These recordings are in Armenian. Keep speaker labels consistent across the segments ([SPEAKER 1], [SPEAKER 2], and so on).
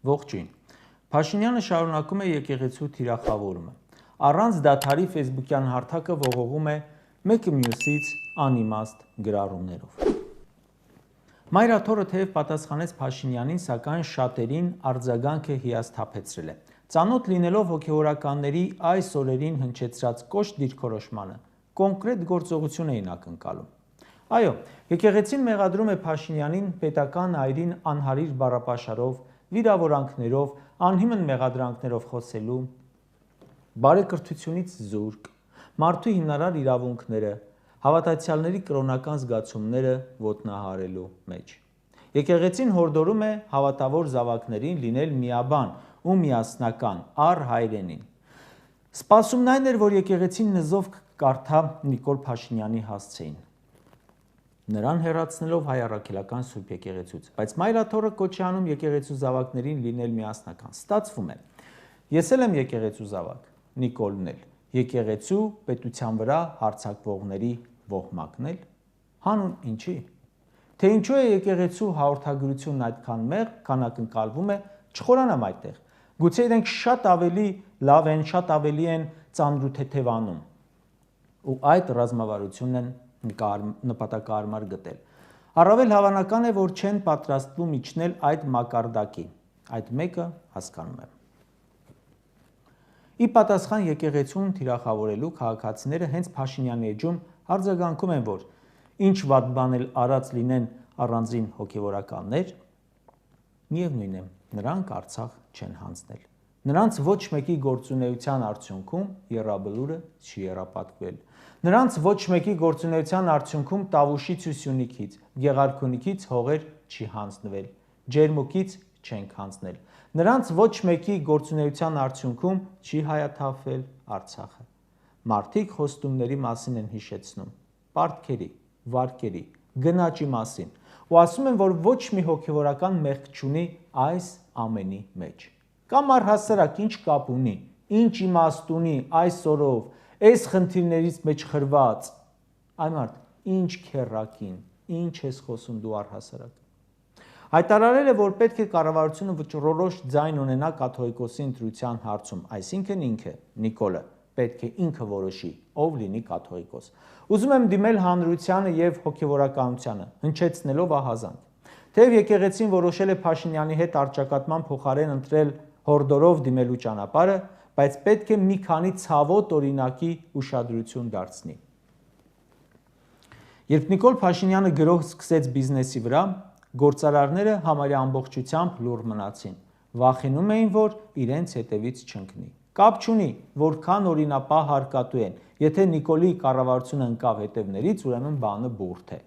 [SPEAKER 1] Ողջույն։ Փաշինյանը շարունակում է եկեղեցու թիրախավորումը։ Առանց դադարի ֆեյսբուքյան հարթակը ողողում է մեկը մյուսից անիմաստ գրառումներով։ Մայրաթորը թեև պատասխանեց Փաշինյանին, սակայն շատերին արձագանքը հիասթափեցրել է։ Ծանոթ լինելով հոգևորականների այս օրերին հնչեցրած կոշտ դիրքորոշմանը, կոնկրետ գործողություն էին ակնկալում։ Այո, եկեղեցին մեղադրում է Փաշինյանին պետական այրին անհարիր բառապաշարով, վիրավորանքներով, անհիմն մեղադրանքներով խոսելու, բարեկրթությունից զուրկ, մարդու հիմնարար իրավունքները, հավատացյալների կրոնական զգացումները ոտնահարելու մեջ։ Եկեղեցին հորդորում է հավատավոր զավակներին լինել միաբան ու միասնական առ հայրենին։ Սպասումն այն էր, որ եկեղեցին նզով կարդա Նիկոլ Փաշինյանի հասցեին, նրան հեռացնելով հայ առաքելական Սուրբ եկեղեցուց, բայց Մայրաթորը կոչ է անում եկեղեցու զավակներին լինել միասնական։ Ստացվում է։ Ես էլ եմ եկեղեցու զավակ, Նիկոլն էլ, եկեղեցու պետության վրա հարձակվողների ոհմակն էլ, հանուն ինչի։ Թե ինչու է եկեղեցու հաղորդագրությունն այդքան մեղ, քան ակնկալվում է, չխորանամ այդտեղ։ Գուցե իրենք շատ ավելի լավ են, շատ ավելի են ծանրութեթևանում, ու այդ ռազմավարությունն են նպատակահարմար գտել։ Առավել հավանական է, որ չեն պատրաստվում իջնել այդ մակարդակի, այդ մեկը հասկանում եմ։ Ի պատասխան եկեղեցուն թիրախավորելու քաղաքացիները հենց Փաշինյանի էջում արձագանքում են, որ ինչ վատ բան էլ արած լինեն առանձին հոգևորականներ, միևնույն է, նրանք Արցախ չեն հանձնել։ Նրանց ոչ մեկի գործունեության արդյունքում եռաբլուրը չի եռապատկվել։ Նրանց ոչ մեկի գործունեության արդյունքում Տավուշից ու Սյունիքից, Գեղարքունիքից հողեր չի հանձնվել, Ջերմուկից չենք հանձնել։ Նրանց ոչ մեկի գործունեության արդյունքում չի հայաթափվել Արցախը։ Մարդիկ խոստումների մասին են հիշեցնում, պարտքերի, վարկերի, գնաճի մասին, ու ասում են, որ ոչ մի հոգևորական մեղք չունի այս ամենի մեջ։ Կամ առհասարակ ինչ կապ ունի, ինչ իմաստ ունի այս օրով, այս խնդիրներից մեջ խրված, այ մարդ, ինչ քեռակին, ինչ ես խոսում դու առհասարակ։ Հայտարարել է, որ պետք է կառավարությունը վճռորոշ ձայն ունենա կաթողիկոսի ընտրության հարցում, այսինքն ինքը, Նիկոլը, պետք է ինքը որոշի, ով լինի կաթողիկոս։ Ուզում եմ դիմել հանրությանը և հոգևորականությանը, հնչեցնելով ահազանգ։ Թեև եկեղեցին որոշել է Փաշինյանի հետ առճակատման փոխարեն ընտրել հորդորով դիմելու ճանապարհը, բայց պետք է մի քանի ցավոտ օրինակի ուշադրություն դարձնի։ Երբ Նիկոլ Փաշինյանը գրոհ սկսեց բիզնեսի վրա, գործարարները համարյա ամբողջությամբ լուռ մնացին, վախենում էին, որ իրենց հետևից չընկնի։ Կապ չունի, որքան օրինապահ հարկատու են, եթե Նիկոլի կառավարությունը ընկավ հետևներից, ուրեմն բանը բուրդ է։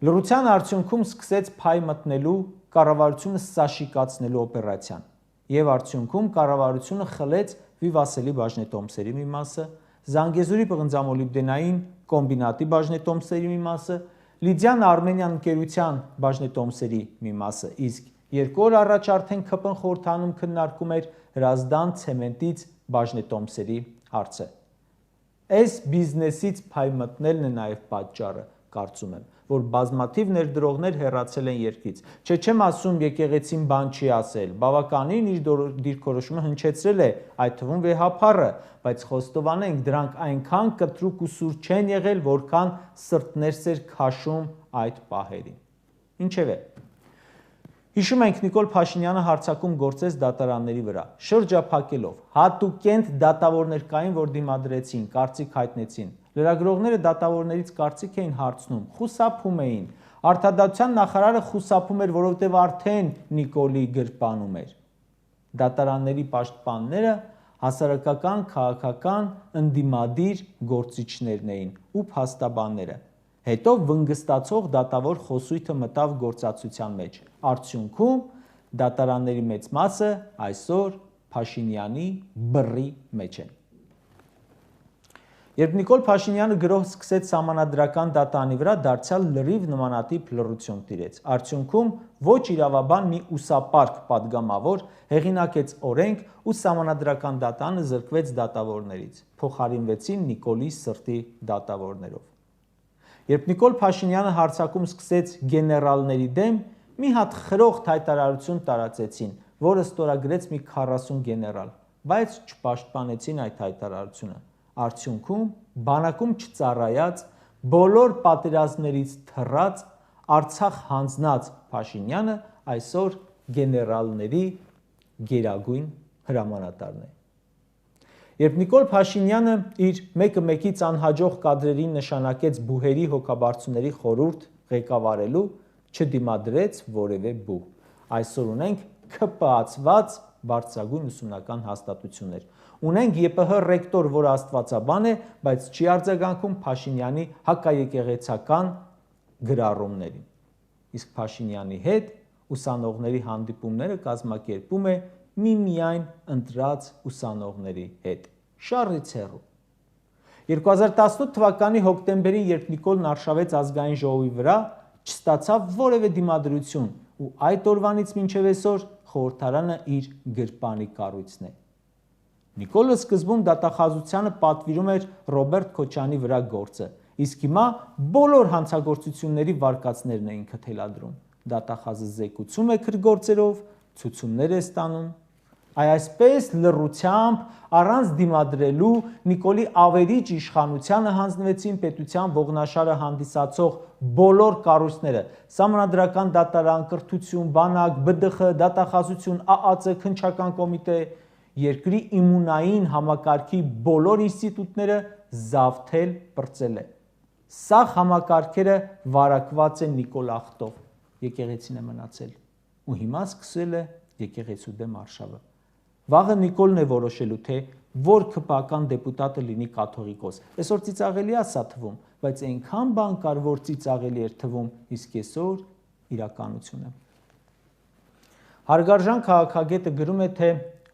[SPEAKER 1] Լռության արդյունքում սկսեց փայ մտնելու, կառավարությունը սաշիկացնելու օպերացիան, եւ արդյունքում կառավարությունը խլեց Վիվասելի բաժնետոմսերի մի մասը, Զանգեզուրի պղնձամոլիբդենային կոմբինատի բաժնետոմսերի մի մասը, Լիդիան Արմենիան ընկերության բաժնետոմսերի մի մասը, իսկ 2 օր առաջ արդեն ԿՊ-ն խորհրդանում քննարկում էր Հրազդան ցեմենտից բաժնետոմսերի հարցը։ Այս բիզնեսից փայ մտնելն է նաև պատճառը, կարծում եմ, որ բազմաթիվ ներդրողներ հեռացել են երկրից։ Չեմ ասում եկեղեցին բան չի ասել, բավականին իր դիրքորոշումը հնչեցրել է, այդ թվում վեհափառը, բայց խոստովանենք, դրանք այնքան կտրուկ ու սուր չեն եղել, որքան սրտներս էր քաշում այդ պահերին։ Ինչևէ, հիշում ենք Նիկոլ Փաշինյանը հարձակում գործեց դատարանների վրա, շրջափակելով, հատուկենտ դատավորներ կային, որ դիմադրեցին, կարծիք հայտնեցին։ Լրագրողները դատավորներից կարծիք էին հարցնում, խուսափում էին։ Արդարադատության նախարարը խուսափում էր, որովհետև արդեն Նիկոլի գրպանում էր։ Դատարանների պաշտպանները հասարակական, քաղաքական, ընդդիմադիր գործիչներն էին ու փաստաբանները։ Հետո վնգստացող դատավոր խոսույթը մտավ գործածության մեջ։ Արդյունքում դատարանների մեծ մասը այսօր Փաշինյանի բռի մեջ են։ Երբ Նիկոլ Փաշինյանը գրոհ սկսեց սահմանադրական դատարանի վրա, դարձյալ լրիվ նմանատիպ լռություն տիրեց։ Արդյունքում ոչ իրավաբան մի ուսապարկ падգամավոր հեղինակեց օրենք ու սահմանադրական դատարանը զրկվեց դատավորներից, փոխարինվեցին Նիկոլի սրտի դատավորներով։ Երբ Նիկոլ Փաշինյանը հարձակում սկսեց գեներալների դեմ, մի հատ խրոխտ հայտարարություն տարածեցին, որը ստորագրեց մի 40 գեներալ, բայց չպաշտպանեցին այդ հայտարարությունը։ Արդյունքում բանակում չծառայած, բոլոր պատերազմներից թռած, Արցախ հանձնած Փաշինյանը այսօր գեներալների գերագույն հրամանատարն է։ Երբ Նիկոլ Փաշինյանը իր մեկը մեկից անհաջող կադրերին նշանակեց բուհերի հոգաբարձուների խորհուրդ ղեկավարելու, չդիմադրեց որևէ բուհ։ Այսօր ունենք ՔՊԱ-ված բարձրագույն ուսումնական հաստատություններ։ Ունենք ԵՊՀ ռեկտոր, որը աստվածաբան է, բայց չի արձագանքում Փաշինյանի հակաեկեղեցական գրառումներին։ Իսկ Փաշինյանի հետ ուսանողների հանդիպումները կազմակերպում է միմիայն ընտրած ուսանողների հետ։ Շառից հեռու։ 2018 թվականի հոկտեմբերին, երբ Նիկոլն արշավեց ազգային ժողովի վրա, չստացավ որևէ դիմադրություն ու այդ օրվանից մինչև այսօր խորհրդարանը իր գրպանի կառույցն է։ Նիկոլը սկզբում դատախազությանը պատվիրում էր Ռոբերտ Քոչյանի վրա գործը, իսկ հիմա բոլոր հանցագործությունների վարկածներն էին քթելադրում։ Դատախազը զեկուցում է քրգործերով, ցուցումներ է ստանում։ Այսպես լռությամբ, առանց դիմադրելու Նիկոլի ավերիչ իշխանությանը հանձնվեցին պետության ողնաշարը հանդիսացող բոլոր կառույցները՝ Սահմանադրական դատարան, կրթություն, բանակ, ԲԴԽ, դատախազություն, ԱԱԾ, քննչական կոմիտե, երկրի իմունային համակարգի բոլոր ինստիտուտները զավթել, պրծել է։ Սաղ համակարգերը վարակված են Նիկոլ ախտով, եկեղեցին է մնացել, ու հիմա սկսել է եկեղեցու դեմ արշավը։ Վաղը Նիկոլն է որոշելու, թե որ ՔՊԱ-ական դեպուտատը լինի կաթողիկոս։ Այսօր ծիծաղելի է սա թվում, բայց այնքան բան կար, որ ծիծաղելի էր թվում, իսկ այսօր իրականություն է։ Հարգարժան քաղաքագետը գրում է, թե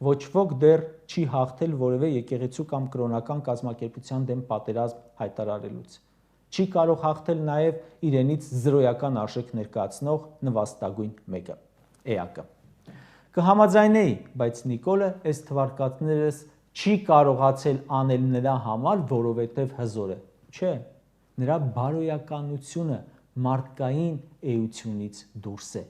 [SPEAKER 1] ոչ ոք դեռ չի հաղթել որևէ եկեղեցու կամ կրոնական կազմակերպության դեմ պատերազմ հայտարարելուց։ Չի կարող հաղթել նաև իրենից զրոյական արժեք ներկայացնող նվաստագույն մեկը՝ ԵԱԿ-ը։ Կհամաձայնեի, բայց Նիկոլը այս թվարկածներս չի կարողացել անել նրա համար, որովհետև հզոր է։ Չէ, նրա բարոյականությունը մարդկային էությունից դուրս է։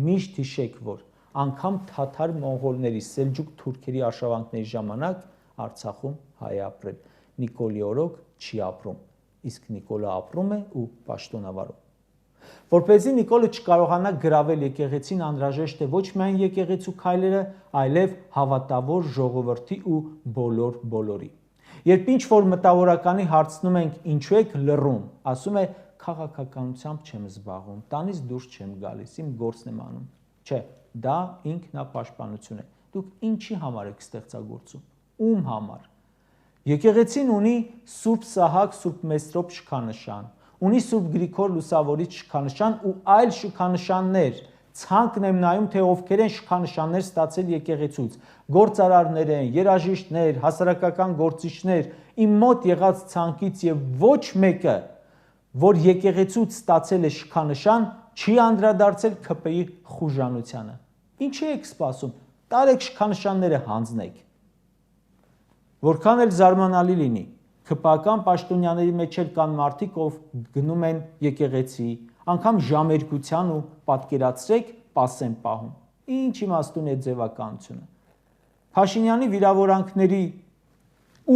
[SPEAKER 1] Միշտ հիշեք, որ անգամ թաթար մոնղոլների, սելջուկ թուրքերի արշավանքների ժամանակ Արցախում հայ է ապրել։ Նիկոլի օրոք չի ապրում, իսկ Նիկոլը ապրում է ու պաշտոնավարում։ Որպեսզի Նիկոլը չկարողանա գրավել եկեղեցին, անհրաժեշտ է ոչ միայն եկեղեցու քայլերը, այլև հավատավոր ժողովրդի ու բոլորի։ Երբ ինչ-որ մտավորականի հարցնում ենք ինչու եք լռում, ասում է քաղաքականությամբ չեմ զբաղվում, տանից դուրս չեմ գալիս, իմ գործն եմ անում։ Չէ, դա ինքնապաշտպանություն է։ Դուք ինչի համար եք ստեղծագործում, ում համար։ Եկեղեցին ունի Սուրբ Սահակ, Սուրբ Մեսրոպ շքանշան, ունի Սուրբ Գրիգոր Լուսավորիչ շքանշան ու այլ շքանշաններ։ Ցանկն եմ նայում, թե ովքեր են շքանշաններ ստացել եկեղեցուց։ Գործարարներ են, երաժիշտներ, հասարակական գործիչներ, իմ մոտ եղած ցանկից եւ ոչ մեկը, որ եկեղեցուց ստացել է շքանշան, չի անդրադարձել ՔՊ-ի խուժանությանը։ Ինչի եք սպասում։ Տարեք շքանշանները հանձնեք։ Որքան էլ զարմանալի լինի, ՔՊԱ-ական պաշտոնյաների մեջ էլ կան մարդիկ, ով գնում են եկեղեցի, անգամ ժամերգության ու պատկերացրեք պաս են պահում։ Ինչ իմաստուն է ձևականությունը։ Փաշինյանի վիրավորանքների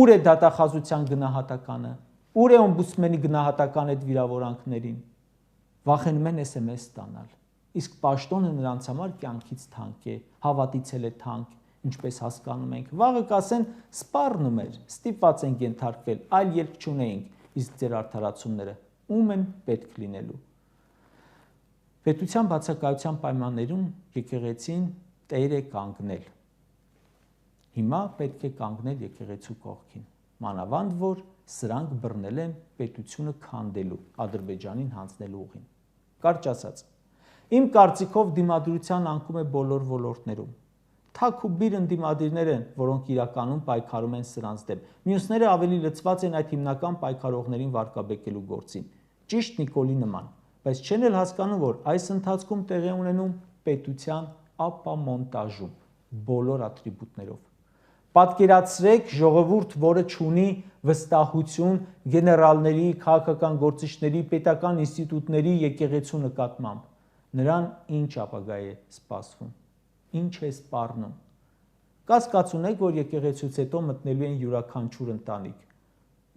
[SPEAKER 1] ուր է դատախազության գնահատականը, ուր է օմբուդսմենի գնահատականը այդ վիրավորանքներին։ Վախենում են SMS ստանալ, իսկ պաշտոնը նրանց համար կյանքից թանկ է, հավատից էլ է թանկ, ինչպես հասկանում ենք։ Վաղը կասեն սպառնում էր, ստիպված ենք ենթարկվել, այլ ելք չունեինք, իսկ ձեր արդարացումները ում են պետք լինելու։ Պետության բացակայության պայմաններում եկեղեցին տեր է կանգնել։ Հիմա պետք է կանգնել եկեղեցու կողքին, մանավանդ որ սրանք բռնել են պետությունը քանդելու, Ադրբեջանին հանձնելու ուղին։ Կարճ ասած, իմ կարծիքով դիմադրության անկում է բոլոր ոլորտներում։ Թակ ու բիր ընդդիմադիրներ են, որոնք իրականում պայքարում են սրանց դեմ։ Մյուսները ավելի լծված են այդ հիմնական պայքարողներին վարկաբեկելու գործին։ Ճիշտ Նիկոլի նման, բայց չեն էլ հասկանում, որ այս ընթացքում տեղի ունենում պետության ապամոնտաժում բոլոր ատրիբուտներով։ Պատկերացրեք ժողովուրդ, որը չունի վստահություն գեներալների, քաղաքական գործիչների, պետական ինստիտուտների, եկեղեցու նկատմամբ։ Նրան ինչ ապագա է սպասվում։ ինչ է սպառնում։ Կասկածունեք, որ եկեղեցուց հետո մտնելու են յուրաքանչյուր ընտանիք։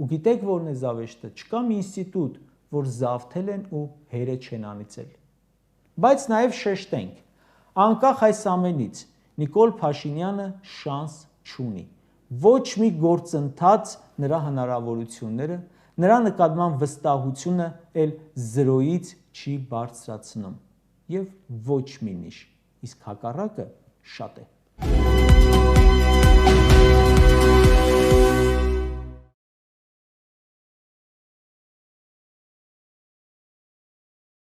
[SPEAKER 1] Ու գիտեք որն է զավեշտը, չկա մի ինստիտուտ, որ զավթել են ու հերը չեն անիծել։ Բայց նաև շեշտենք, անկախ այս ամենից, Նիկոլ Փաշինյանը շանս չունի։ Ոչ մի գործընթաց նրա հնարավորությունները, նրա նկատմամբ վստահությունը էլ զրոյից չի բարձրացնում։ Եվ ոչ մի նիշ, իսկ հակառակը շատ է։